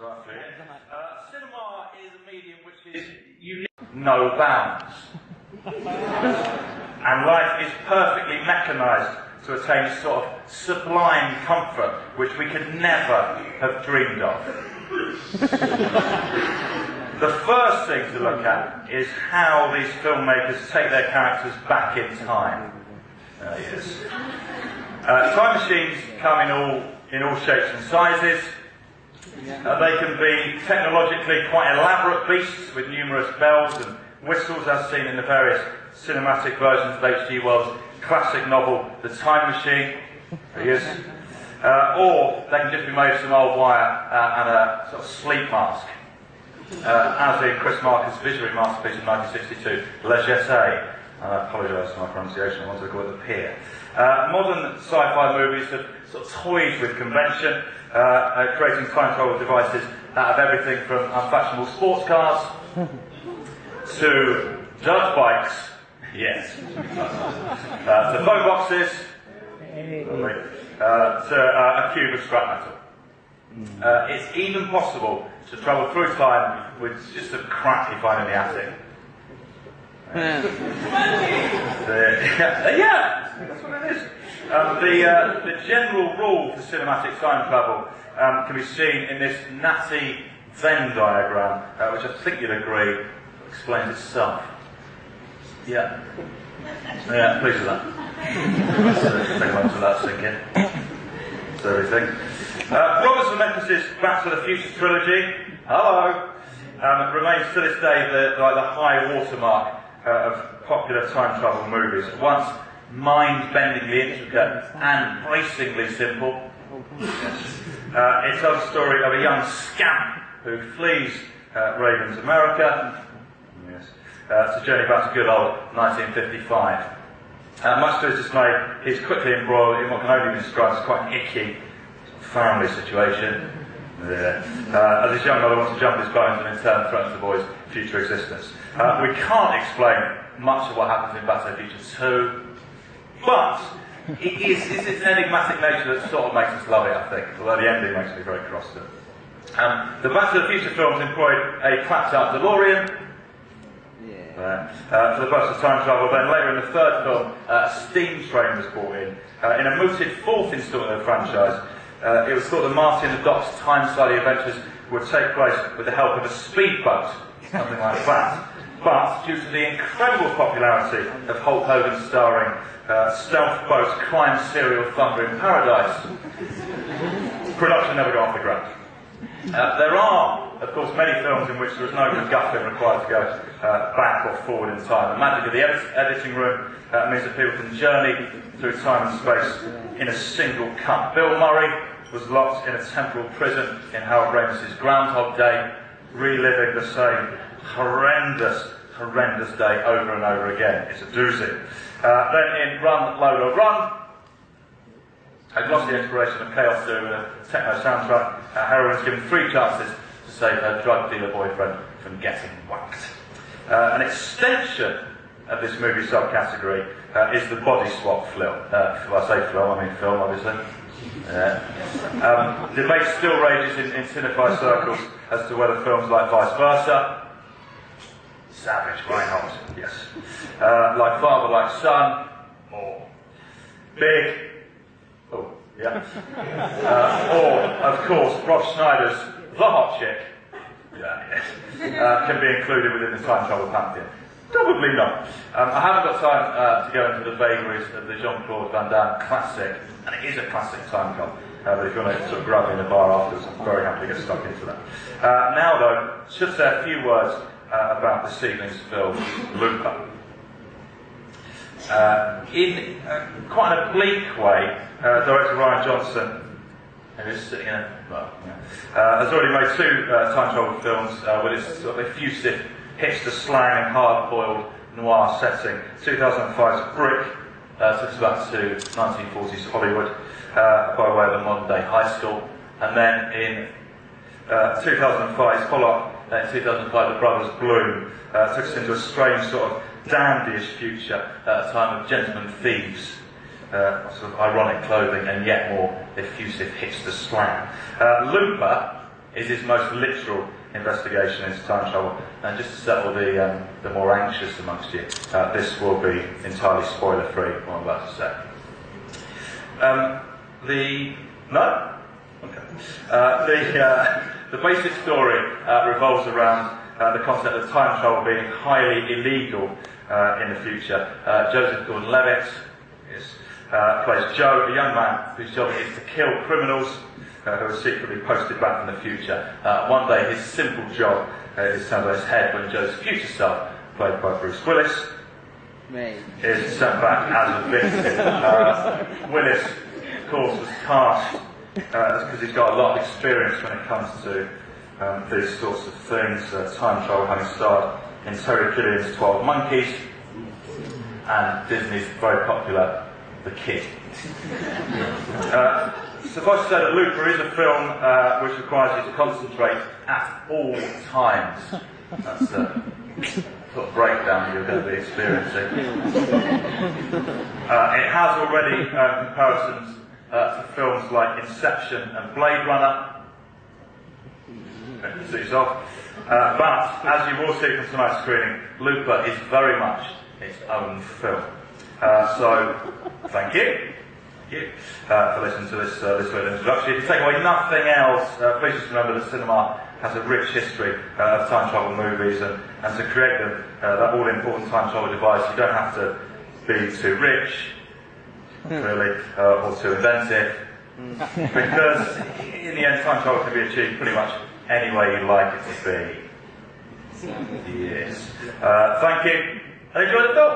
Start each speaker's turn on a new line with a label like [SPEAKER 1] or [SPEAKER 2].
[SPEAKER 1] roughly. Cinema is a medium which is unique, no bounds. And life is perfectly mechanised to attain a sort of sublime comfort which we could never have dreamed of. The first thing to look at is how these filmmakers take their characters back in time. Yes. Time machines come in all shapes and sizes. They can be technologically quite elaborate beasts with numerous bells and whistles, as seen in the various cinematic versions of H.G. Wells' classic novel, The Time Machine. Yes. Or they can just be made of some old wire and a sort of sleep mask. As in Chris Marker's visionary masterpiece in 1962, Le Jetée. I apologise for my pronunciation, I wanted to call it The Pier. Modern sci-fi movies have sort of toyed with convention, creating time travel devices out of everything from unfashionable sports cars to dirt bikes, yes, to phone boxes, to a cube of scrap metal. It's even possible to travel through time with just a crap you find in the attic. Yeah, that's what it is. The general rule for cinematic time travel can be seen in this natty Venn diagram, which I think you'd agree explains itself. Yeah. Yeah, pleased with that. Take a moment to let that sink in. That's everything. Robert Zemeckis' Back to the Future trilogy, hello, remains to this day the high watermark of popular time travel movies. At once mind-bendingly intricate and bracingly simple. It tells the story of a young scamp who flees Reagan's America. Yes. To journey back to good old 1955. Much to his dismay, he's quickly embroiled in what can only be described as quite an icky family situation. As his young mother wants to jump his bones and in turn threatens the boy's future existence. We can't explain much of what happens in Back to the Future 2, but it's an enigmatic nature that sort of makes us love it, I think, although the ending makes me very cross to it. The Back to the Future films employed a clapped-out DeLorean for the purpose of time travel. Then later in the third film, a steam train was brought in. In a mooted fourth instalment of the franchise, it was thought that Marty and the Doc's time-sliding adventures would take place with the help of a speedboat, something like that. But due to the incredible popularity of Hulk Hogan starring Stealth Boat's crime serial Thunder in Paradise, production never got off the ground. There are, of course, many films in which there is no MacGuffin required to go back or forward in time. The magic of the editing room means that people can journey through time and space in a single cut. Bill Murray was locked in a temporal prison in Harold Ramis's Groundhog Day, reliving the same horrendous day over and over again. It's a doozy. Then in Run, Lola, Run, a glossy exploration of chaos through a techno soundtrack, heroine's given 3 chances to save her drug dealer boyfriend from getting whacked. An extension of this movie subcategory is the body swap film. When I say film, I mean film, obviously. Debate still rages in cinephile circles as to whether films like Vice Versa, Savage, Reinhold, yes, Like Father, Like Son, or Big, oh, yeah, or, of course, Rob Schneider's The Hot Chick, can be included within the time travel pantheon. Probably not. I haven't got time to go into the vagaries of the Jean-Claude Van Damme classic, and it is a classic time travel. But if you want to sort of grab me in a bar afterwards, I'm very happy to get stuck into that. Now, though, should say a few words about this evening's film, Looper. In quite an oblique way, director Ryan Johnson, who is sitting in has already made 2 time travel films with his sort of effusive hipster slang and hard-boiled noir setting. 2005's Brick took us back to 1940s Hollywood by way of a modern-day high school, and then in 2005's follow-up, in 2005, The Brothers Bloom took us into a strange sort of dandyish future at a time of gentlemen thieves, sort of ironic clothing and yet more effusive hipster slang. Looper is his most literal investigation into time travel. And just to settle the more anxious amongst you, this will be entirely spoiler-free, what I'm about to say. No? Okay. The basic story revolves around the concept of time travel being highly illegal in the future. Joseph Gordon-Levitt plays Joe, a young man whose job is to kill criminals who are secretly posted back in the future. One day his simple job is turned on his head when Joe's future self, played by Bruce Willis, is sent back as a victim. Willis, of course, was cast because he's got a lot of experience when it comes to these sorts of things, time travel, having starred in Terry Gilliam's 12 Monkeys and Disney's very popular The Kid. Suffice to say that Looper is a film which requires you to concentrate at all times. That's the sort of breakdown you're going to be experiencing. It has already comparisons to films like Inception and Blade Runner. But, as you will see from tonight's screening, Looper is very much its own film. So, thank you. For listening to this little introduction. If you take away nothing else, please just remember that cinema has a rich history of time travel movies, and to create them, that all-important time travel device, you don't have to be too rich, really, or too inventive, because in the end, time travel can be achieved pretty much any way you like it to be. Yes. Thank you, and enjoy the film.